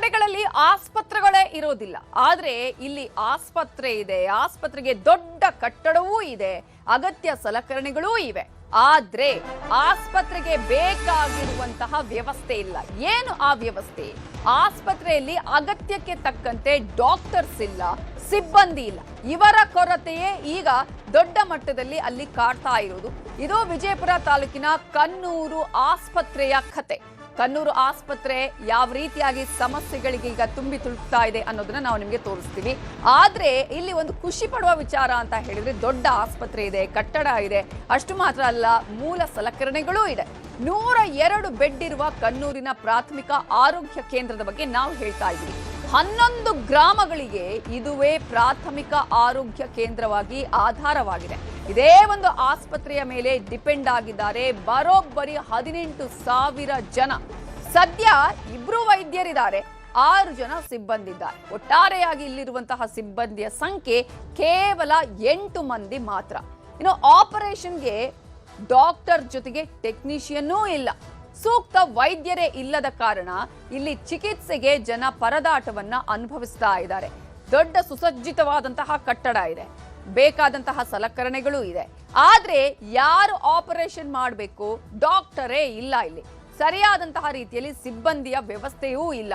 ಕಡೆಗಳಲ್ಲಿ ಆಸ್ಪತ್ರೆಗಳೇ ಇರೋದಿಲ್ಲ. ಆದ್ರೆ ಇಲ್ಲಿ ಆಸ್ಪತ್ರೆ ಇದೆ, ಆಸ್ಪತ್ರೆಗೆ ದೊಡ್ಡ ಕಟ್ಟಡವೂ ಇದೆ, ಅಗತ್ಯ ಸಲಕರಣೆಗಳೂ ಇವೆ. ಆದ್ರೆ ಆಸ್ಪತ್ರೆಗೆ ಬೇಕಾಗಿರುವಂತಹ ವ್ಯವಸ್ಥೆ ಇಲ್ಲ. ಏನು ಆ ವ್ಯವಸ್ಥೆ? ಆಸ್ಪತ್ರೆಯಲ್ಲಿ ಅಗತ್ಯಕ್ಕೆ ತಕ್ಕಂತೆ ಡಾಕ್ಟರ್ಸ್ ಇಲ್ಲ, ಸಿಬ್ಬಂದಿ ಇಲ್ಲ. ಇವರ ಕೊರತೆಯೇ ಈಗ ದೊಡ್ಡ ಮಟ್ಟದಲ್ಲಿ ಅಲ್ಲಿ ಕಾಡ್ತಾ ಇರೋದು. ಇದು ವಿಜಯಪುರ ತಾಲೂಕಿನ ಕನ್ನೂರು ಆಸ್ಪತ್ರೆಯ ಕತೆ. ಕನ್ನೂರು ಆಸ್ಪತ್ರೆ ಯಾವ ರೀತಿಯಾಗಿ ಸಮಸ್ಯೆಗಳಿಗೆ ಈಗ ತುಂಬಿ ತುಳುಕ್ತಾ ಇದೆ ಅನ್ನೋದನ್ನ ನಾವು ನಿಮಗೆ ತೋರಿಸ್ತೀವಿ. ಆದ್ರೆ ಇಲ್ಲಿ ಒಂದು ಖುಷಿ ಪಡುವ ವಿಚಾರ ಅಂತ ಹೇಳಿದ್ರೆ ದೊಡ್ಡ ಆಸ್ಪತ್ರೆ ಇದೆ, ಕಟ್ಟಡ ಇದೆ, ಅಷ್ಟು ಮಾತ್ರ ಅಲ್ಲ, ಮೂಲ ಸಲಕರಣೆಗಳೂ ಇದೆ. 102 ಬೆಡ್ ಇರುವ ಕನ್ನೂರಿನ ಪ್ರಾಥಮಿಕ ಆರೋಗ್ಯ ಕೇಂದ್ರದ ಬಗ್ಗೆ ನಾವು ಹೇಳ್ತಾ ಇದ್ದೀವಿ. 11 ಗ್ರಾಮಗಳಿಗೆ ಇದುವೇ ಪ್ರಾಥಮಿಕ ಆರೋಗ್ಯ ಕೇಂದ್ರವಾಗಿ ಆಧಾರವಾಗಿದೆ. ಇದೇ ಒಂದು ಆಸ್ಪತ್ರೆಯ ಮೇಲೆ ಡಿಪೆಂಡ್ ಆಗಿದ್ದಾರೆ ಬರೋಬ್ಬರಿ 18,000 ಜನ. ಸದ್ಯ 2 ವೈದ್ಯರಿದ್ದಾರೆ, 6 ಜನ ಸಿಬ್ಬಂದಿ ಇದ್ದಾರೆ. ಒಟ್ಟಾರೆಯಾಗಿ ಇಲ್ಲಿರುವಂತಹ ಸಿಬ್ಬಂದಿಯ ಸಂಖ್ಯೆ ಕೇವಲ 8 ಮಂದಿ ಮಾತ್ರ. ಇನ್ನು ಆಪರೇಷನ್ಗೆ ಡಾಕ್ಟರ್ ಜೊತೆಗೆ ಟೆಕ್ನಿಷಿಯನ್ನೂ ಇಲ್ಲ. ಸೂಕ್ತ ವೈದ್ಯರೇ ಇಲ್ಲದ ಕಾರಣ ಇಲ್ಲಿ ಚಿಕಿತ್ಸೆಗೆ ಜನ ಪರದಾಟವನ್ನ ಅನುಭವಿಸ್ತಾ ಇದ್ದಾರೆ. ದೊಡ್ಡ ಸುಸಜ್ಜಿತವಾದಂತಹ ಕಟ್ಟಡ ಇದೆ, ಬೇಕಾದಂತಹ ಸಲಕರಣೆಗಳು ಇದೆ. ಆದ್ರೆ ಯಾರು ಆಪರೇಷನ್ ಮಾಡಬೇಕು? ಡಾಕ್ಟರೇ ಇಲ್ಲ. ಇಲ್ಲಿ ಸರಿಯಾದಂತಹ ರೀತಿಯಲ್ಲಿ ಸಿಬ್ಬಂದಿಯ ವ್ಯವಸ್ಥೆಯೂ ಇಲ್ಲ.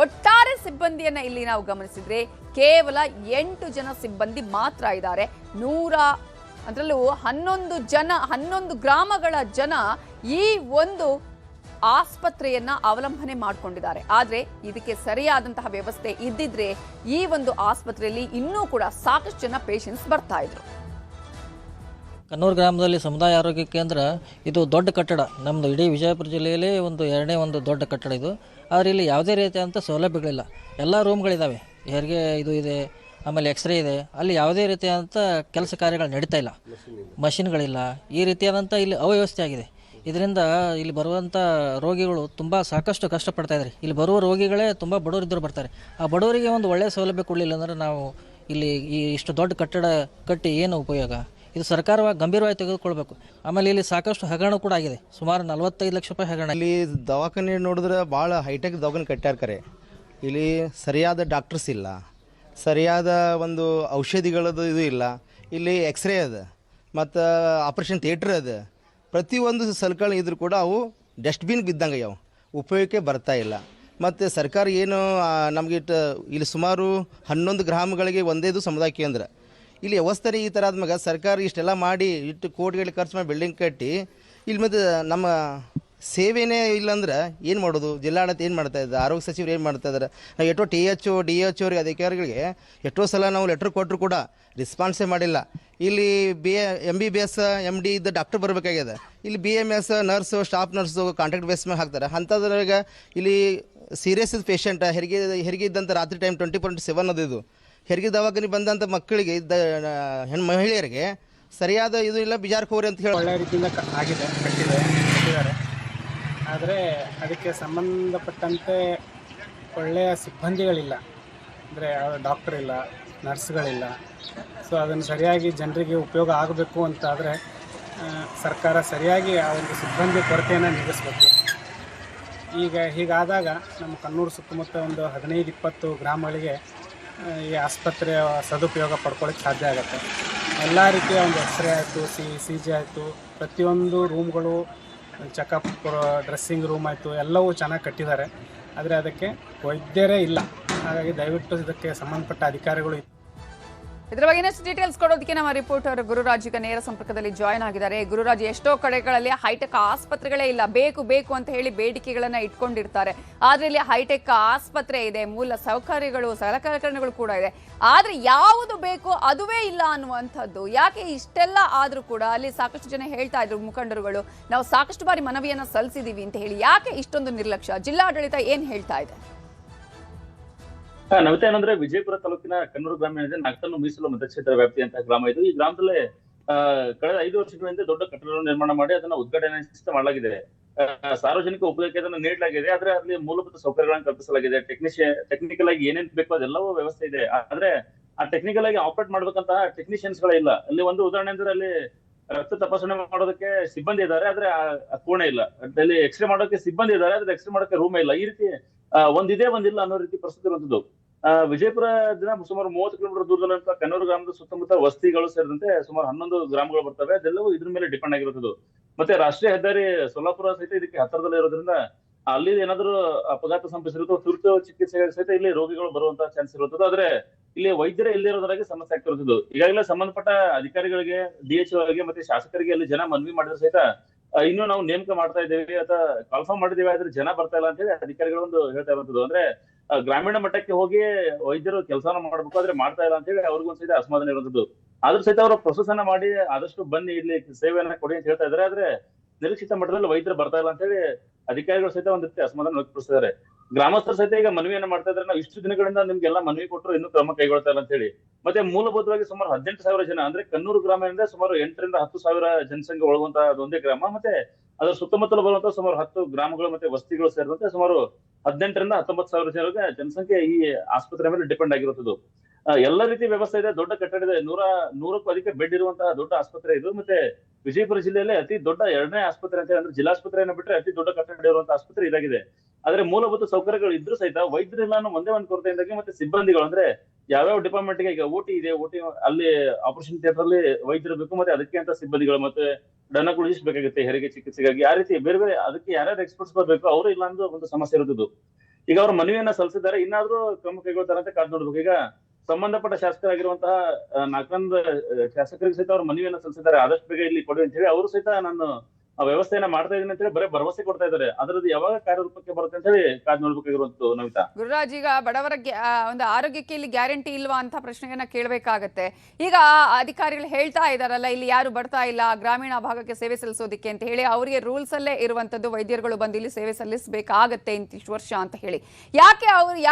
ಒಟ್ಟಾರೆ ಸಿಬ್ಬಂದಿಯನ್ನ ಇಲ್ಲಿ ನಾವು ಗಮನಿಸಿದ್ರೆ ಕೇವಲ 8 ಜನ ಸಿಬ್ಬಂದಿ ಮಾತ್ರ ಇದ್ದಾರೆ. ಅದರಲ್ಲೂ 11 ಗ್ರಾಮಗಳ ಜನ ಈ ಒಂದು ಆಸ್ಪತ್ರೆಯನ್ನ ಅವಲಂಬನೆ ಮಾಡಿಕೊಂಡಿದ್ದಾರೆ. ಆದ್ರೆ ಇದಕ್ಕೆ ಸರಿಯಾದಂತಹ ವ್ಯವಸ್ಥೆ ಇದ್ದಿದ್ರೆ ಈ ಒಂದು ಆಸ್ಪತ್ರೆಯಲ್ಲಿ ಇನ್ನೂ ಕೂಡ ಸಾಕಷ್ಟು ಜನ ಪೇಷಂಟ್ಸ್ ಬರ್ತಾ ಇದ್ರು. ಕನ್ನೂರು ಗ್ರಾಮದಲ್ಲಿ ಸಮುದಾಯ ಆರೋಗ್ಯ ಕೇಂದ್ರ ಇದು ದೊಡ್ಡ ಕಟ್ಟಡ. ನಮ್ಮದು ಇಡೀ ವಿಜಯಪುರ ಜಿಲ್ಲೆಯಲ್ಲಿ ಎರಡನೇ ಒಂದು ದೊಡ್ಡ ಕಟ್ಟಡ ಇದು. ಆದರೆ ಇಲ್ಲಿ ಯಾವುದೇ ರೀತಿಯಾದಂಥ ಸೌಲಭ್ಯಗಳಿಲ್ಲ. ಎಲ್ಲ ರೂಮ್ಗಳಿದ್ದಾವೆ, ಹೆರಿಗೆ ಇದು ಇದೆ, ಆಮೇಲೆ ಎಕ್ಸ್ರೇ ಇದೆ. ಅಲ್ಲಿ ಯಾವುದೇ ರೀತಿಯಾದಂಥ ಕೆಲಸ ಕಾರ್ಯಗಳು ನಡೀತಾ ಇಲ್ಲ, ಮಷಿನ್ಗಳಿಲ್ಲ. ಈ ರೀತಿಯಾದಂಥ ಇಲ್ಲಿ ಅವ್ಯವಸ್ಥೆ ಆಗಿದೆ. ಇದರಿಂದ ಇಲ್ಲಿ ಬರುವಂಥ ರೋಗಿಗಳು ತುಂಬ ಸಾಕಷ್ಟು ಕಷ್ಟಪಡ್ತಾ ಇದ್ದಾರೆ. ಇಲ್ಲಿ ಬರುವ ರೋಗಿಗಳೇ ತುಂಬ ಬಡವರಿದ್ದರು ಬರ್ತಾರೆ. ಆ ಬಡವರಿಗೆ ಒಂದು ಒಳ್ಳೆಯ ಸೌಲಭ್ಯ ಕೊಡಲಿಲ್ಲ ಅಂದರೆ ನಾವು ಇಲ್ಲಿ ಇಷ್ಟು ದೊಡ್ಡ ಕಟ್ಟಡ ಕಟ್ಟಿ ಏನು ಉಪಯೋಗ? ಇದು ಸರ್ಕಾರವಾಗಿ ಗಂಭೀರವಾಗಿ ತೆಗೆದುಕೊಳ್ಬೇಕು. ಆಮೇಲೆ ಇಲ್ಲಿ ಸಾಕಷ್ಟು ಹಗರಣ ಕೂಡ ಆಗಿದೆ, ಸುಮಾರು 45 ಲಕ್ಷ ರೂಪಾಯಿ ಹಗರಣ. ಇಲ್ಲಿ ದವಾಖಾನೆ ನೋಡಿದ್ರೆ ಭಾಳ ಹೈಟೆಕ್ ದವಾಖಾನೆ ಕಟ್ಟ್ಯಾರ. ಕರೆ ಇಲ್ಲಿ ಸರಿಯಾದ ಡಾಕ್ಟರ್ಸ್ ಇಲ್ಲ, ಸರಿಯಾದ ಒಂದು ಔಷಧಿಗಳದ್ದು ಇದು ಇಲ್ಲ. ಇಲ್ಲಿ ಎಕ್ಸ್ರೇ ಅದ ಮತ್ತು ಆಪ್ರೇಷನ್ ಥಿಯೇಟ್ರ್ ಅದ. ಪ್ರತಿಯೊಂದು ಸಲಕರಣೆ ಇದ್ರೂ ಕೂಡ ಅವು ಡಸ್ಟ್ಬಿನ್ ಬಿದ್ದಂಗೆ ಅವು ಉಪಯೋಗಕ್ಕೆ ಬರ್ತಾ ಇಲ್ಲ. ಮತ್ತು ಸರ್ಕಾರ ಏನು ನಮಗೆ ಇಲ್ಲಿ ಸುಮಾರು 11 ಗ್ರಾಮಗಳಿಗೆ ಒಂದೇದು ಸಮುದಾಯ ಕೇಂದ್ರ. ಇಲ್ಲಿ ವ್ಯವಸ್ಥೆ ಈ ಥರ ಆದ್ಮ್ಯಾಗ ಸರ್ಕಾರ ಇಷ್ಟೆಲ್ಲ ಮಾಡಿ ಇಷ್ಟು ಕೋಟಿಗಳಿಗೆ ಖರ್ಚು ಮಾಡಿ ಬಿಲ್ಡಿಂಗ್ ಕಟ್ಟಿ ಇಲ್ಲಿ ಮತ್ತು ನಮ್ಮ ಸೇವೆನೇ ಇಲ್ಲಾಂದ್ರೆ ಏನು ಮಾಡೋದು? ಜಿಲ್ಲಾಡಳಿತ ಏನು ಮಾಡ್ತಾ ಇದ್ದಾರೆ? ಆರೋಗ್ಯ ಸಚಿವರು ಏನು ಮಾಡ್ತಾ ಇದ್ದಾರೆ? ನಾವು ಎಷ್ಟೋ THO DHO ಅವ್ರಿಗೆ ಅಧಿಕಾರಿಗಳಿಗೆ ಎಷ್ಟೋ ಸಲ ನಾವು ಲೆಟ್ರ್ ಕೊಟ್ಟರು ಕೂಡ ರೆಸ್ಪಾನ್ಸೇ ಮಾಡಿಲ್ಲ. ಇಲ್ಲಿ MBBS MD ಇದ್ದ ಡಾಕ್ಟರ್ ಬರಬೇಕಾಗ್ಯದ. ಇಲ್ಲಿ BMS nurse, staff nurse contract base ಮೇಲೆ ಹಾಕ್ತಾರೆ. ಅಂಥದ್ರಾಗ ಇಲ್ಲಿ ಸೀರಿಯಸ್ ಪೇಷಂಟ್ ಹೆರಿಗೆ ಇದ್ದಂಥ ರಾತ್ರಿ ಟೈಮ್ 24/7 ಅದು. ಇದು ಹೆರಿಗೆ ದವಾಖಾನೆ ಬಂದಂಥ ಮಕ್ಕಳಿಗೆ ಮಹಿಳೆಯರಿಗೆ ಸರಿಯಾದ ಇದು ಇಲ್ಲ, ಬಿಜಾರ್ಕೋರಿ ಅಂತ ಹೇಳಿ ಒಳ್ಳೆಯ ರೀತಿಯಿಂದ ಕಟ್ಟಿದ್ದಾರೆ. ಆದರೆ ಅದಕ್ಕೆ ಸಂಬಂಧಪಟ್ಟಂತೆ ಒಳ್ಳೆಯ ಸಿಬ್ಬಂದಿಗಳಿಲ್ಲ, ಅಂದರೆ ಡಾಕ್ಟರ್ ಇಲ್ಲ, ನರ್ಸ್ಗಳಿಲ್ಲ. ಸೊ ಅದನ್ನು ಸರಿಯಾಗಿ ಜನರಿಗೆ ಉಪಯೋಗ ಆಗಬೇಕು ಅಂತಾದರೆ ಸರ್ಕಾರ ಸರಿಯಾಗಿ ಆ ಒಂದು ಸಿಬ್ಬಂದಿ ಕೊರತೆಯನ್ನು ನೀಗಿಸಬೇಕು. ಹೀಗಾದಾಗ ನಮ್ಮ ಕನ್ನೂರು ಸುತ್ತಮುತ್ತ ಒಂದು 15-20 ಗ್ರಾಮಗಳಿಗೆ ಈ ಆಸ್ಪತ್ರೆಯ ಸದುಪಯೋಗ ಪಡ್ಕೊಳ್ಳೋಕ್ಕೆ ಸಾಧ್ಯ ಆಗುತ್ತೆ. ಎಲ್ಲ ರೀತಿಯ ಒಂದು ಎಕ್ಸ್ರೇ ಆಯಿತು, CG ಆಯಿತು, ಪ್ರತಿಯೊಂದು ರೂಮ್ಗಳು, ಚೆಕಪ್, ಡ್ರೆಸ್ಸಿಂಗ್ ರೂಮ್ ಆಯಿತು, ಎಲ್ಲವೂ ಚೆನ್ನಾಗಿ ಕಟ್ಟಿದ್ದಾರೆ. ಆದರೆ ಅದಕ್ಕೆ ವೈದ್ಯರೇ ಇಲ್ಲ. ಹಾಗಾಗಿ ದಯವಿಟ್ಟು ಇದಕ್ಕೆ ಸಂಬಂಧಪಟ್ಟ ಅಧಿಕಾರಿಗಳು ಇದರ ಬಗ್ಗೆ ಇನ್ನಷ್ಟು ಡೀಟೇಲ್ಸ್ ಕೊಡೋದಕ್ಕೆ ನಮ್ಮ ರಿಪೋರ್ಟರ್ ಗುರುರಾಜ್ ಈಗ ನೇರ ಸಂಪರ್ಕದಲ್ಲಿ ಜಾಯ್ನ್ ಆಗಿದ್ದಾರೆ. ಗುರುರಾಜ್, ಎಷ್ಟೋ ಕಡೆಗಳಲ್ಲಿ ಹೈಟೆಕ್ ಆಸ್ಪತ್ರೆಗಳೇ ಇಲ್ಲ, ಬೇಕು ಅಂತ ಹೇಳಿ ಬೇಡಿಕೆಗಳನ್ನ ಇಟ್ಕೊಂಡಿರ್ತಾರೆ. ಆದ್ರೆ ಇಲ್ಲಿ ಹೈಟೆಕ್ ಆಸ್ಪತ್ರೆ ಇದೆ, ಮೂಲ ಸೌಕರ್ಯಗಳು, ಸಲಕರಣೆಗಳು ಕೂಡ ಇದೆ. ಆದ್ರೆ ಯಾವುದು ಬೇಕೋ ಅದುವೇ ಇಲ್ಲ ಅನ್ನುವಂಥದ್ದು ಯಾಕೆ? ಇಷ್ಟೆಲ್ಲ ಆದ್ರೂ ಕೂಡ ಅಲ್ಲಿ ಸಾಕಷ್ಟು ಜನ ಹೇಳ್ತಾ ಇದ್ರು, ಮುಖಂಡರುಗಳು, ನಾವು ಸಾಕಷ್ಟು ಬಾರಿ ಮನವಿಯನ್ನ ಸಲ್ಲಿಸಿದೀವಿ ಅಂತ ಹೇಳಿ. ಯಾಕೆ ಇಷ್ಟೊಂದು ನಿರ್ಲಕ್ಷ್ಯ? ಜಿಲ್ಲಾಡಳಿತ ಏನ್ ಹೇಳ್ತಾ ಇದೆ? ನವತೆ ಏನಂದ್ರೆ ವಿಜಯಪುರ ತಾಲೂಕಿನ ಕನ್ನೂರು ಗ್ರಾಮ ಏನಿದೆ, ನಾಗತನ್ನು ಮೀಸಲು ಮತಕ್ಷೇತ್ರ ವ್ಯಾಪ್ತಿ ಅಂತ ಗ್ರಾಮ ಇದು. ಈ ಗ್ರಾಮದಲ್ಲಿ ಕಳೆದ 5 ವರ್ಷಗಳಿಂದ ದೊಡ್ಡ ಕಟ್ಟಡ ನಿರ್ಮಾಣ ಮಾಡಿ ಅದನ್ನ ಉದ್ಘಾಟನೆ ಮಾಡಲಾಗಿದೆ. ಸಾರ್ವಜನಿಕ ಉಪಯೋಗಕ್ಕೆ ಅದನ್ನು ನೀಡಲಾಗಿದೆ. ಆದ್ರೆ ಅಲ್ಲಿ ಮೂಲಭೂತ ಸೌಕರ್ಯಗಳನ್ನು ಕಲ್ಪಿಸಲಾಗಿದೆ. ಟೆಕ್ನಿಕಲ್ ಆಗಿ ಏನೇನ್ ಬೇಕೋ ಅದೆಲ್ಲವೂ ವ್ಯವಸ್ಥೆ ಇದೆ. ಆದ್ರೆ ಆ ಟೆಕ್ನಿಕಲ್ ಆಗಿ ಆಪರೇಟ್ ಮಾಡ್ಬೇಕಂತಹ ಟೆಕ್ನಿಷಿಯನ್ಸ್ ಗಳಿಲ್ಲ. ಅಲ್ಲಿ ಒಂದು ಉದಾಹರಣೆ ಅಂದ್ರೆ ಅಲ್ಲಿ ರಕ್ತ ತಪಾಸಣೆ ಮಾಡೋದಕ್ಕೆ ಸಿಬ್ಬಂದಿ ಇದ್ದಾರೆ, ಆದ್ರೆ ಕೋಣೆ ಇಲ್ಲ. ಅಲ್ಲಿ ಎಕ್ಸ್ರೇ ಮಾಡೋಕೆ ಸಿಬ್ಬಂದಿ ಇದ್ದಾರೆ, ಆದ್ರೆ ಎಕ್ಸ್ರೇ ಮಾಡೋಕೆ ರೂಮ್ ಇಲ್ಲ. ಈ ರೀತಿ ಒಂದಿದೆ ಒಂದಿಲ್ಲ ಅನ್ನೋ ರೀತಿ ಪರಿಸ್ಥಿತಿ ಇರುವಂತದ್ದು. ವಿಜಯಪುರ ದಿನ ಸುಮಾರು 30 ಕಿಲೋಮೀಟರ್ ದೂರದಲ್ಲಿರುವಂತಹ ಕನ್ನೂರು ಗ್ರಾಮದ ಸುತ್ತಮುತ್ತ ವಸ್ತಿಗಳು ಸೇರಿದಂತೆ ಸುಮಾರು 11 ಗ್ರಾಮಗಳು ಬರ್ತವೆ. ಅದೆಲ್ಲವೂ ಇದ್ರ ಮೇಲೆ ಡಿಪೆಂಡ್ ಆಗಿರುತ್ತದೆ. ಮತ್ತೆ ರಾಷ್ಟ್ರೀಯ ಹೆದ್ದಾರಿ ಸೊಲ್ಲಾಪುರ ಸಹಿತ ಇದಕ್ಕೆ ಹತ್ತಿರದಲ್ಲೇ ಇರೋದ್ರಿಂದ ಅಲ್ಲಿ ಏನಾದ್ರು ಅಪಘಾತ ಸಂಭವಿಸಿರುತ್ತೋ ತುರ್ತು ಚಿಕಿತ್ಸೆಗೆ ಸಹಿತ ಇಲ್ಲಿ ರೋಗಿಗಳು ಬರುವಂತಹ ಚಾನ್ಸ್ ಇರುತ್ತದೆ. ಆದ್ರೆ ಇಲ್ಲಿ ವೈದ್ಯರೇ ಇಲ್ಲಿರೋದ್ರಾಗೆ ಸಮಸ್ಯೆ ಆಗ್ತಿರುತ್ತದೆ. ಈಗಾಗಲೇ ಸಂಬಂಧಪಟ್ಟ ಅಧಿಕಾರಿಗಳಿಗೆ, DHO ಅವರಿಗೆ ಮತ್ತೆ ಶಾಸಕರಿಗೆ ಅಲ್ಲಿ ಜನ ಮನವಿ ಮಾಡಿದ್ರೆ ಸಹಿತ ಇನ್ನು ನಾವು ನೇಮಕ ಮಾಡ್ತಾ ಇದ್ದೇವೆ ಅಥವಾ ಕನ್ಫರ್ಮ್ ಮಾಡಿದ್ದೇವೆ, ಆದ್ರೆ ಜನ ಬರ್ತಾ ಇಲ್ಲ ಅಂತ ಹೇಳಿ ಅಧಿಕಾರಿಗಳು ಒಂದು ಹೇಳ್ತಾ ಇರುವಂತದ್ದು. ಅಂದ್ರೆ ಗ್ರಾಮೀಣ ಮಟ್ಟಕ್ಕೆ ಹೋಗಿ ವೈದ್ಯರು ಕೆಲಸನ ಮಾಡ್ಬೇಕು, ಆದ್ರೆ ಮಾಡ್ತಾ ಇಲ್ಲ ಅಂತ ಹೇಳಿ ಅವ್ರಿಗೂ ಸಹಿತ ಅಸಮಾಧಾನ ಇರುವಂತದ್ದು. ಆದ್ರೂ ಸಹಿತ ಅವರು ಪ್ರೊಸೆಸ್ ಅನ್ನ ಮಾಡಿ ಆದಷ್ಟು ಬನ್ನಿ ಇಲ್ಲಿ ಸೇವೆಯನ್ನ ಕೊಡಿ ಅಂತ ಹೇಳ್ತಾ ಇದ್ದಾರೆ. ಆದ್ರೆ ನಿರೀಕ್ಷಿತ ಮಟ್ಟದಲ್ಲಿ ವೈದ್ಯರು ಬರ್ತಾ ಇಲ್ಲ ಅಂತ ಹೇಳಿ ಅಧಿಕಾರಿಗಳು ಸಹಿತ ಒಂದ್ ರೀತಿ ಅಸಮಾಧಾನ ವ್ಯಕ್ತಪಡಿಸಿದ್ದಾರೆ. ಗ್ರಾಮಸ್ಥರು ಸಹಿತ ಈಗ ಮನವಿಯನ್ನ ಮಾಡ್ತಾ ಇದ್ದಾರೆ, ನಾವು ಇಷ್ಟು ದಿನಗಳಿಂದ ನಿಮ್ಗೆಲ್ಲ ಮನವಿ ಕೊಟ್ಟರು ಇನ್ನೂ ಕ್ರಮ ಕೈಗೊಳ್ತಾ ಇಲ್ಲ ಅಂತ ಹೇಳಿ. ಮತ್ತೆ ಮೂಲಭೂತವಾಗಿ ಸುಮಾರು 18,000 ಜನ, ಅಂದ್ರೆ ಕನ್ನೂರು ಗ್ರಾಮದಿಂದ ಸುಮಾರು 8,000 ರಿಂದ 10,000 ಜನಸಂಖ್ಯೆ ಒಳಗುವಂತಹ ಅದೊಂದೇ ಗ್ರಾಮ. ಮತ್ತೆ ಅದರ ಸುತ್ತಮುತ್ತಲು ಬರುವಂತಹ ಸುಮಾರು 10 ಗ್ರಾಮಗಳು ಮತ್ತೆ ವಸ್ತಿಗಳು ಸೇರಿದಂತೆ ಸುಮಾರು 18,000 ರಿಂದ 19,000 ಜನಸಂಖ್ಯೆ ಈ ಆಸ್ಪತ್ರೆ ಮೇಲೆ ಡಿಪೆಂಡ್ ಆಗಿರುತ್ತದೆ. ಎಲ್ಲ ರೀತಿ ವ್ಯವಸ್ಥೆ ಇದೆ, ದೊಡ್ಡ ಕಟ್ಟಡ ಇದೆ, 100ಕ್ಕೂ ಅಧಿಕ ಬೆಡ್ ಇರುವಂತಹ ದೊಡ್ಡ ಆಸ್ಪತ್ರೆ ಇದು. ಮತ್ತೆ ವಿಜಯಪುರ ಜಿಲ್ಲೆಯಲ್ಲಿ ಅತಿ ದೊಡ್ಡ 2ನೇ ಆಸ್ಪತ್ರೆ ಅಂತ ಅಂದ್ರೆ ಜಿಲ್ಲಾಸ್ಪತ್ರೆಯನ್ನು ಬಿಟ್ಟರೆ ಅತಿ ದೊಡ್ಡ ಕಟ್ಟಡ ಇರುವಂತಹ ಆಸ್ಪತ್ರೆ ಇದಾಗಿದೆ. ಆದ್ರೆ ಮೂಲಭೂತ ಸೌಕರ್ಯಗಳು ಇದ್ರೂ ಸಹಿತ ವೈದ್ಯರಿಲ್ಲ ಅನ್ನೋ ಒಂದೇ ಒಂದು ಕೊರತೆಯಿಂದಾಗಿ ಮತ್ತೆ ಸಿಬ್ಬಂದಿಗಳು, ಅಂದ್ರೆ ಯಾವ್ಯಾವ ಡಿಪಾರ್ಟ್ಮೆಂಟ್ ಗೆ ಈಗ OT ಇದೆ, OT ಅಲ್ಲಿ ಆಪರೇಷನ್ ಥಿಯೇಟರ್ ಅಲ್ಲಿ ವೈದ್ಯರು ಬೇಕು, ಮತ್ತೆ ಅದಕ್ಕೆ ಅಂತ ಸಿಬ್ಬಂದಿಗಳು ಮತ್ತೆ ಡನಗಳು ಬೇಕಾಗುತ್ತೆ ಹೆರಿಗೆ ಚಿಕಿತ್ಸೆಗಾಗಿ. ಆ ರೀತಿ ಬೇರೆ ಬೇರೆ ಅದಕ್ಕೆ ಯಾರ್ಯಾರು ಎಕ್ಸ್ಪರ್ಟ್ಸ್ ಬರ್ಬೇಕು ಅವರು ಇಲ್ಲ ಅನ್ನೋ ಒಂದು ಸಮಸ್ಯೆ ಇರುತ್ತದೆ. ಈಗ ಅವರು ಮನವಿಯನ್ನ ಸಲ್ಲಿಸಿದ್ದಾರೆ, ಇನ್ನಾದ್ರೂ ಕ್ರಮ ಕೈಗೊಳ್ತಾರೆ ಅಂತ ಕಾದ್ ನೋಡ್ಬೇಕು. ಈಗ ಸಂಬಂಧಪಟ್ಟ ಶಾಸಕರಾಗಿರುವಂತಹ 4 ಶಾಸಕರಿಗೆ ಸಹಿತ ಅವರು ಮನವಿಯನ್ನ ಸಲ್ಲಿಸಿದ್ದಾರೆ, ಆದಷ್ಟು ಬೇಗ ಇಲ್ಲಿ ಕೊಡಿ ಅಂತ ಹೇಳಿ. ಅವರು ಸಹಿತ ನಾನು ವ್ಯವಸ್ಥೆಯನ್ನ ಮಾಡ್ತಾ ಇದೀನಿ ಅಂತ ಹೇಳಿ ಬರೀ ಭರವಸೆ ಕೊಡ್ತಾ ಇದ್ದಾರೆ. ಅದರದ್ದು ಯಾವಾಗ ಕಾರ್ಯರೂಪಕ್ಕೆ ಬರುತ್ತೆ ಅಂತ ಹೇಳಿ ಕಾದ್ ನೋಡ್ಬೇಕಾಗಿರುವಂತದ್ದು. ನವಿತಾ, ಗುರುರಾಜ್, ಈಗ ಬಡವರ ಒಂದು ಆರೋಗ್ಯಕ್ಕೆ ಇಲ್ಲಿ ಗ್ಯಾರಂಟಿ ಇಲ್ವಾ ಅಂತ ಪ್ರಶ್ನೆಯನ್ನ ಕೇಳಬೇಕಾಗತ್ತೆ. ಈಗ ಅಧಿಕಾರಿಗಳು ಹೇಳ್ತಾ ಇದಾರಲ್ಲ, ಇಲ್ಲಿ ಯಾರು ಬರ್ತಾ ಇಲ್ಲ ಗ್ರಾಮೀಣ ಭಾಗಕ್ಕೆ ಸೇವೆ ಸಲ್ಲಿಸೋದಿಕ್ಕೆ ಅಂತ ಹೇಳಿ. ಅವರಿಗೆ ರೂಲ್ಸ್ ಅಲ್ಲೇ ಇರುವಂತದ್ದು ವೈದ್ಯರುಗಳು ಬಂದು ಇಲ್ಲಿ ಸೇವೆ ಸಲ್ಲಿಸಬೇಕಾಗತ್ತೆ ಇಂತಿಷ್ಟು ವರ್ಷ ಅಂತ ಹೇಳಿ.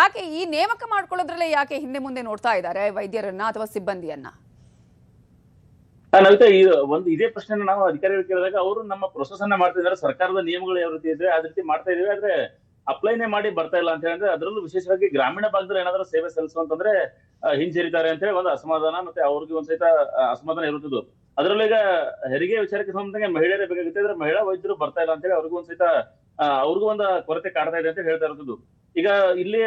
ಯಾಕೆ ಈ ನೇಮಕ ಮಾಡ್ಕೊಳ್ಳೋದ್ರಲ್ಲೇ ಯಾಕೆ ಹಿಂದೆ ಮುಂದೆ ನೋಡ್ತಾ ಇದ್ದಾರೆ ವೈದ್ಯರನ್ನ ಅಥವಾ ಸಿಬ್ಬಂದಿಯನ್ನ? ನವಿತಾ, ಇದೇ ಪ್ರಶ್ನೆ ನಾವು ಅಧಿಕಾರಿಗಳು ಕೇಳಿದಾಗ ಅವರು ನಮ್ಮ ಪ್ರೊಸೆಸ್ ಅನ್ನ ಮಾಡ್ತಾ ಇದ್ದಾರೆ, ಸರ್ಕಾರದ ನಿಯಮಗಳು ಯಾವ ರೀತಿ ಇದೆ ಅದೇ ರೀತಿ ಮಾಡ್ತಾ ಇದೀವಿ, ಆದ್ರೆ ಅಪ್ಲೈನೇ ಮಾಡಿ ಬರ್ತಾ ಇಲ್ಲ ಅಂತ ಹೇಳಿದ್ರೆ, ಅದರಲ್ಲೂ ವಿಶೇಷವಾಗಿ ಗ್ರಾಮೀಣ ಭಾಗದಲ್ಲಿ ಏನಾದ್ರೂ ಸೇವೆ ಸಲ್ಲಿಸುವಂತಂದ್ರೆ ಹಿಂಜರಿತಾರೆ ಅಂತ ಹೇಳಿ ಒಂದು ಅಸಮಾಧಾನ, ಮತ್ತೆ ಅವ್ರಿಗೆ ಒಂದ್ ಸಹಿತ ಅಸಮಾಧಾನ ಇರುತ್ತದೆ. ಅದರಲ್ಲೂ ಈಗ ಹೆರಿಗೆ ವಿಚಾರಕ್ಕೆ ಸಂಬಂಧಂಗೆ ಮಹಿಳೆಯರೇ ಬೇಕಾಗುತ್ತೆ, ಆದ್ರೆ ಮಹಿಳಾ ವೈದ್ಯರು ಬರ್ತಾ ಇಲ್ಲ ಅಂತ ಹೇಳಿ ಅವ್ರಿಗೂ ಒಂದ್ ಸಹಿತ ಅವ್ರಿಗೂ ಒಂದು ಕೊರತೆ ಕಾಡ್ತಾ ಇದೆ ಅಂತ ಹೇಳ್ತಾ ಇರುತ್ತದೆ. ಈಗ ಇಲ್ಲಿ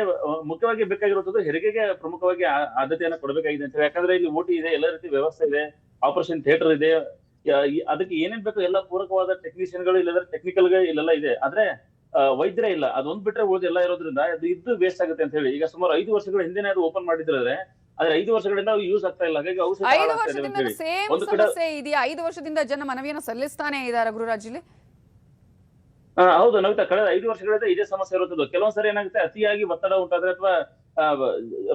ಮುಖ್ಯವಾಗಿ ಬೇಕಾಗಿರುತ್ತದೆ ಹೆರಿಗೆಗೆ ಪ್ರಮುಖವಾಗಿ ಆದ್ಯತೆಯನ್ನ ಕೊಡಬೇಕಾಗಿದೆ ಅಂತ ಹೇಳಿ. ಯಾಕಂದ್ರೆ ಇಲ್ಲಿ OT ಇದೆ, ಎಲ್ಲ ರೀತಿ ವ್ಯವಸ್ಥೆ ಇದೆ, ಆಪರೇಷನ್ ಥಿಯೇಟರ್ ಇದೆ, ಅದಕ್ಕೆ ಏನೇನ್ ಬೇಕು ಎಲ್ಲ ಪೂರಕವಾದ ಟೆಕ್ನಿಷಿಯನ್ಗಳು ಇಲ್ಲದ್ರೆ ಟೆಕ್ನಿಕಲ್ ಇಲ್ಲೆಲ್ಲ ಇದೆ. ಆದ್ರೆ ವೈದ್ಯರೇ ಇಲ್ಲ, ಅದೊಂದ್ ಬಿಟ್ರೆ ಉಳಿದ ಎಲ್ಲ ಇರೋದ್ರಿಂದ ಅದು ಇದ್ದು ವೇಸ್ಟ್ ಆಗುತ್ತೆ ಅಂತ ಹೇಳಿ. ಈಗ ಸುಮಾರು 5 ವರ್ಷಗಳ ಹಿಂದೆ ಅದು ಓಪನ್ ಮಾಡಿದ್ರೆ ಆದ್ರೆ 5 ವರ್ಷಗಳಿಂದ ಯೂಸ್ ಆಗ್ತಾ ಇಲ್ಲ. ಹಾಗಾಗಿ 5 ವರ್ಷದಿಂದ ಸೇಮ್ ಸಮಸ್ಯೆ ಇದೆಯಾ? 5 ವರ್ಷದಿಂದ ಜನ ಮನವಿಯನ್ನು ಸಲ್ಲಿಸ್ತಾನೆ ಇದ್ದಾರೆ ಗುರುರಾಜ್ ಇಲ್ಲಿ. ಹೌದು ನವಿತಾ, ಕಳೆದ 5 ವರ್ಷಗಳಿಂದ ಇದೇ ಸಮಸ್ಯೆ ಇರುತ್ತದೆ. ಕೆಲವೊಂದ್ಸರಿ ಏನಾಗುತ್ತೆ, ಅತಿಯಾಗಿ ಒತ್ತಡ ಉಂಟಾದ್ರೆ ಅಥವಾ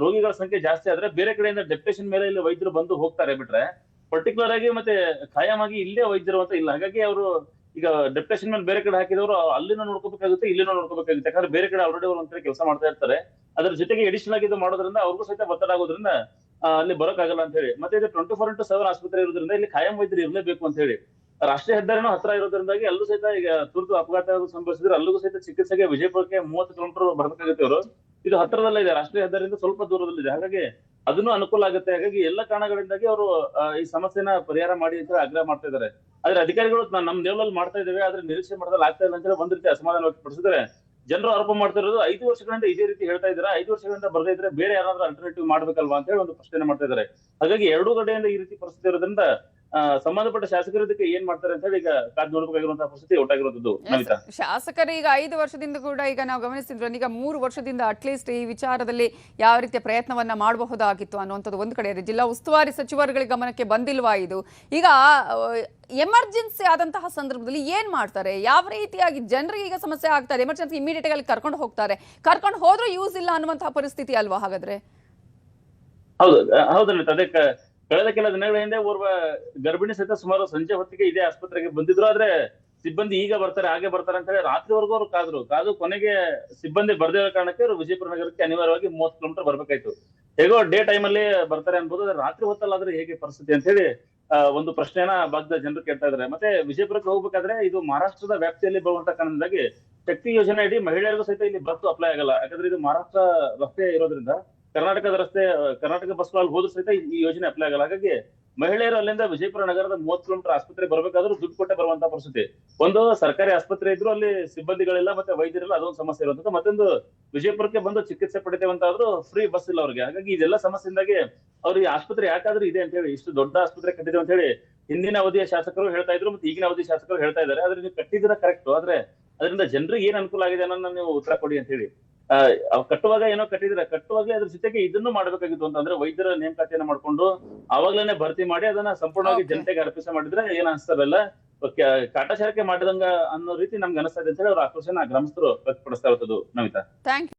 ರೋಗಿಗಳ ಸಂಖ್ಯೆ ಜಾಸ್ತಿ ಆದ್ರೆ ಬೇರೆ ಕಡೆಯಿಂದ ಡೆಪ್ಯುಟೇಷನ್ ಮೇಲೆ ಇಲ್ಲಿ ವೈದ್ಯರು ಬಂದು ಹೋಗ್ತಾರೆ. ಬಿಟ್ರೆ ಪರ್ಟಿಕ್ಯುಲರ್ ಆಗಿ ಮತ್ತೆ ಖಾಯಂ ಆಗಿ ಇಲ್ಲೇ ವೈದ್ಯರು ಅಂತ ಇಲ್ಲ. ಹಾಗಾಗಿ ಅವರು ಈಗ ಡೆಪ್ಯುಟೇಷನ್ ಮೇಲೆ ಬೇರೆ ಕಡೆ ಹಾಕಿದವರು ಅಲ್ಲಿನೂ ನೋಡ್ಕೋಬೇಕಾಗುತ್ತೆ, ಇಲ್ಲಿನೂ ನೋಡ್ಕೋಬೇಕಾಗುತ್ತೆ. ಯಾಕಂದ್ರೆ ಬೇರೆ ಕಡೆ ಆಲ್ರೆಡಿ ಅವರು ಒಂದ್ಸರಿ ಕೆಲಸ ಮಾಡ್ತಾ ಇರ್ತಾರೆ. ಅದ್ರ ಜೊತೆಗೆ ಎಡಿಷನಲ್ ಆಗಿ ಇದು ಮಾಡೋದ್ರಿಂದ ಅವ್ರಿಗೂ ಸಹಿತ ಒತ್ತಡ ಆಗೋದ್ರಿಂದ ಅಲ್ಲಿ ಬರೋಕ್ಕಾಗಲ್ಲ ಅಂತ ಹೇಳಿ. ಮತ್ತೆ ಇದು 24x7 ಆಸ್ಪತ್ರೆ ಇರೋದ್ರಿಂದ ಇಲ್ಲಿ ಖಾಯಂ ವೈದ್ಯರು ಇರಲೇಬೇಕು ಅಂತ ಹೇಳಿ. ರಾಷ್ಟ್ರೀಯ ಹೆದ್ದಾರಿನೂ ಹತ್ರ ಇರೋದ್ರಿಂದಾಗಿ ಅಲ್ಲೂ ಸಹಿತ ಈಗ ತುರ್ತು ಅಪಘಾತ ಸಂಭವಿಸಿದ್ರೆ ಅಲ್ಲಿಗೂ ಸಹಿತ ಚಿಕಿತ್ಸೆಗೆ ವಿಜಯಪುರಕ್ಕೆ 30 ಕಿಲೋಮೀಟರ್ ಬರ್ಬೇಕಾಗುತ್ತೆ. ಅವರು ಇದು ಹತ್ರದಲ್ಲೇ ಇದೆ, ರಾಷ್ಟ್ರೀಯ ಹೆದ್ದಾರಿಯಿಂದ ಸ್ವಲ್ಪ ದೂರದಲ್ಲಿದೆ. ಹಾಗಾಗಿ ಅದನ್ನು ಅನುಕೂಲ ಆಗುತ್ತೆ. ಹಾಗಾಗಿ ಎಲ್ಲ ಕಾರಣಗಳಿಂದಾಗಿ ಅವರು ಈ ಸಮಸ್ಯೆನ ಪರಿಹಾರ ಮಾಡಿ ಅಂತ ಆಗ್ರಹ ಮಾಡ್ತಾ ಇದ್ದಾರೆ. ಆದ್ರೆ ಅಧಿಕಾರಿಗಳು ನಮ್ ಲೆವೆಲ್ ಮಾಡ್ತಾ ಇದ್ದೇವೆ, ಆದ್ರೆ ನಿರೀಕ್ಷೆ ಮಾಡೋದ್ರಲ್ಲಿ ಆಗ್ತಾ ಇಲ್ಲ ಅಂತ ಹೇಳಿ ಒಂದ್ ರೀತಿ ಅಸಮಾಧಾನ ವ್ಯಕ್ತಪಡಿಸಿದ್ರೆ, ಜನರು ಆರೋಪ ಮಾಡ್ತಾ ಇರೋದು 5 ವರ್ಷಗಳಿಂದ ಇದೇ ರೀತಿ ಹೇಳ್ತಾ ಇದ್ದಾರೆ, 5 ವರ್ಷಗಳಿಂದ ಬರ್ದೇ ಇದ್ರೆ ಬೇರೆ ಯಾರಾದ್ರೂ ಅಲ್ಟರ್ನೇಟಿವ್ ಮಾಡ್ಬೇಕಲ್ವಾ ಅಂತ ಹೇಳಿ ಒಂದು ಪ್ರಶ್ನೆ ಮಾಡ್ತಾ ಇದ್ದಾರೆ. ಹಾಗಾಗಿ ಎರಡೂ ಕಡೆಯಿಂದ ಈ ರೀತಿ ಪರಿಸ್ಥಿತಿ ಇರೋದ್ರಿಂದ ಸಂಬಂಧಪಟ್ಟ ಶಾಸಕರು ಇದಕ್ಕೆ ಏನ್ ಮಾಡ್ತಾರೆ ಅಂತ ಹೇಳಿ ಈಗ ಕಾದ್ ನೋಡ್ಬೇಕಾಗಿರುವಂತಹ ಪರಿಸ್ಥಿತಿ ಒಟ್ಟಾಗಿರುವುದು. ಶಾಸಕರು ಈಗ 5 ವರ್ಷದಿಂದ ಕೂಡ ಈಗ ನಾವು ಗಮನಿಸಿದ್ರು, ಈಗ 3 ವರ್ಷದಿಂದ ಅಟ್ಲೀಸ್ಟ್ ಈ ವಿಚಾರದಲ್ಲಿ ಯಾವ ರೀತಿಯ ಪ್ರಯತ್ನವನ್ನ ಮಾಡಬಹುದಾಗಿತ್ತು ಅನ್ನುವಂಥದ್ದು ಒಂದು ಕಡೆ ಇದೆ. ಜಿಲ್ಲಾ ಉಸ್ತುವಾರಿ ಸಚಿವರುಗಳ ಗಮನಕ್ಕೆ ಬಂದಿಲ್ವಾ ಇದು? ಈಗ ಎಮರ್ಜೆನ್ಸಿ ಆದಂತಹ ಸಂದರ್ಭದಲ್ಲಿ ಏನ್ ಮಾಡ್ತಾರೆ? ಯಾವ ರೀತಿಯಾಗಿ ಜನರಿಗೆ ಈಗ ಸಮಸ್ಯೆ ಆಗ್ತಾರೆ, ಎಮರ್ಜೆನ್ಸಿ ಇಮಿಡಿಯೇಟ್ ಆಗಿ ಕರ್ಕೊಂಡು ಹೋಗ್ತಾರೆ, ಕರ್ಕೊಂಡು ಹೋದ್ರೂ ಯೂಸ್ ಇಲ್ಲ ಅನ್ನುವಂತಹ ಪರಿಸ್ಥಿತಿ ಅಲ್ವಾ ಹಾಗಾದ್ರೆ? ಹೌದು ಅದಕ್ಕೆ ಕಳೆದ ಕೆಲ ದಿನಗಳ ಹಿಂದೆ ಓರ್ವ ಗರ್ಭಿಣಿ ಸಹಿತ ಸುಮಾರು ಸಂಜೆ ಹೊತ್ತಿಗೆ ಇದೇ ಆಸ್ಪತ್ರೆಗೆ ಬಂದಿದ್ರು. ಆದ್ರೆ ಸಿಬ್ಬಂದಿ ಈಗ ಬರ್ತಾರೆ ಹಾಗೆ ಬರ್ತಾರೆ ಅಂತ ಹೇಳಿ ರಾತ್ರಿವರೆಗೂ ಅವ್ರು ಕಾದು ಕೊನೆಗೆ ಸಿಬ್ಬಂದಿ ಬರ್ದೇ ಇರೋ ಕಾರಣಕ್ಕೆ ಅವರು ವಿಜಯಪುರ ನಗರಕ್ಕೆ ಅನಿವಾರ್ಯವಾಗಿ 30 ಕಿಲೋಮೀಟರ್ ಬರ್ಬೇಕಾಯ್ತು. ಹೇಗೋ ಡೇ ಟೈಮ್ ಅಲ್ಲಿ ಬರ್ತಾರೆ ಅನ್ಬೋದು, ಆದ್ರೆ ರಾತ್ರಿ ಹೊತ್ತಲ್ಲಾದ್ರೆ ಹೇಗೆ ಪರಿಸ್ಥಿತಿ ಅಂತ ಹೇಳಿ ಒಂದು ಪ್ರಶ್ನೆಯನ್ನ ಭಾಗದ ಜನರು ಕೇಳ್ತಾ ಇದ್ದಾರೆ. ಮತ್ತೆ ವಿಜಯಪುರಕ್ಕೆ ಹೋಗ್ಬೇಕಾದ್ರೆ ಇದು ಮಹಾರಾಷ್ಟ್ರದ ವ್ಯಾಪ್ತಿಯಲ್ಲಿ ಬರುವಂತ ಕಾರಣದಿಂದಾಗಿ ಶಕ್ತಿ ಯೋಜನೆ ಅಡಿ ಮಹಿಳೆಯರಿಗೂ ಸಹಿತ ಇಲ್ಲಿ ಬಸ್ ಅಪ್ಲೈ ಆಗಲ್ಲ. ಯಾಕಂದ್ರೆ ಇದು ಮಹಾರಾಷ್ಟ್ರ ರಸ್ತೆ ಇರೋದ್ರಿಂದ ಕರ್ನಾಟಕದ ರಸ್ತೆ ಕರ್ನಾಟಕ ಬಸ್ಗಳಲ್ಲಿ ಹೋದ್ರೂ ಸಹಿತ ಈ ಯೋಜನೆ ಅಪ್ಲೈ ಆಗಲ್ಲ. ಹಾಗಾಗಿ ಮಹಿಳೆಯರು ಅಲ್ಲಿಂದ ವಿಜಯಪುರ ನಗರದ 30 ಕಿಲೋಮೀಟರ್ ಆಸ್ಪತ್ರೆ ಬರ್ಬೇಕಾದ್ರೂ ದುಡ್ಡು ಕೊಟ್ಟೆ ಬರುವಂತ ಪರಿಸ್ಥಿತಿ. ಒಂದು ಸರ್ಕಾರಿ ಆಸ್ಪತ್ರೆ ಇದ್ರು ಅಲ್ಲಿ ಸಿಬ್ಬಂದಿಗಳಿಲ್ಲ ಮತ್ತೆ ವೈದ್ಯರಿಲ್ಲ, ಅದೊಂದು ಸಮಸ್ಯೆ ಇರುವಂತದ್ದು. ಮತ್ತೊಂದು ವಿಜಯಪುರಕ್ಕೆ ಬಂದು ಚಿಕಿತ್ಸೆ ಪಡಿತೇವಂತಾದ್ರೂ ಫ್ರೀ ಬಸ್ ಇಲ್ಲ ಅವ್ರಿಗೆ. ಹಾಗಾಗಿ ಇದೆಲ್ಲ ಸಮಸ್ಯೆಯಿಂದಾಗಿ ಅವ್ರಿಗೆ ಆಸ್ಪತ್ರೆ ಯಾಕಾದ್ರೂ ಇದೆ ಅಂತ ಹೇಳಿ, ಇಷ್ಟು ದೊಡ್ಡ ಆಸ್ಪತ್ರೆ ಕಟ್ಟಿದೆ ಅಂತ ಹೇಳಿ ಹಿಂದಿನ ಅವಧಿಯ ಶಾಸಕರು ಹೇಳ್ತಾ ಇದ್ರು, ಮತ್ತೆ ಈಗಿನ ಅವಧಿಯ ಶಾಸಕರು ಹೇಳ್ತಾ ಇದ್ದಾರೆ. ಆದ್ರೆ ನೀವು ಕಟ್ಟಿದ್ದೀರಾ ಕರೆಕ್ಟ್, ಆದ್ರೆ ಅದರಿಂದ ಜನರಿಗೆ ಏನ್ ಅನುಕೂಲ ಆಗಿದೆ ಅನ್ನೋದನ್ನ ನೀವು ಉತ್ತರ ಕೊಡಿ ಅಂತ ಹೇಳಿ. ಕಟ್ಟುವಾಗ ಏನೋ ಕಟ್ಟಿದ್ರೆ, ಕಟ್ಟುವಾಗ ಅದ್ರ ಜೊತೆಗೆ ಇದನ್ನು ಮಾಡ್ಬೇಕಾಗಿತ್ತು ಅಂತಂದ್ರೆ ವೈದ್ಯರ ನೇಮಕಾತಿಯನ್ನ ಮಾಡ್ಕೊಂಡು ಅವಾಗ್ಲೇನೆ ಭರ್ತಿ ಮಾಡಿ ಅದನ್ನ ಸಂಪೂರ್ಣವಾಗಿ ಜನತೆಗೆ ಅರ್ಪಿಸ ಮಾಡಿದ್ರೆ ಏನ್ ಅನ್ಸ್ತದಲ್ಲ, ಕಾಟಾಚಾರಕ್ಕೆ ಮಾಡಿದಂಗ ಅನ್ನೋ ರೀತಿ ನಮ್ಗೆ ಅನಿಸ್ತಾ ಇದೆ ಅಂತ ಹೇಳಿ ಅವ್ರ ಆಕ್ರೋಶನ ಗ್ರಾಮಸ್ಥರು ವ್ಯಕ್ತಪಡಿಸ್ತಾ ಇರ್ತದ್ದು. Namita, thank you.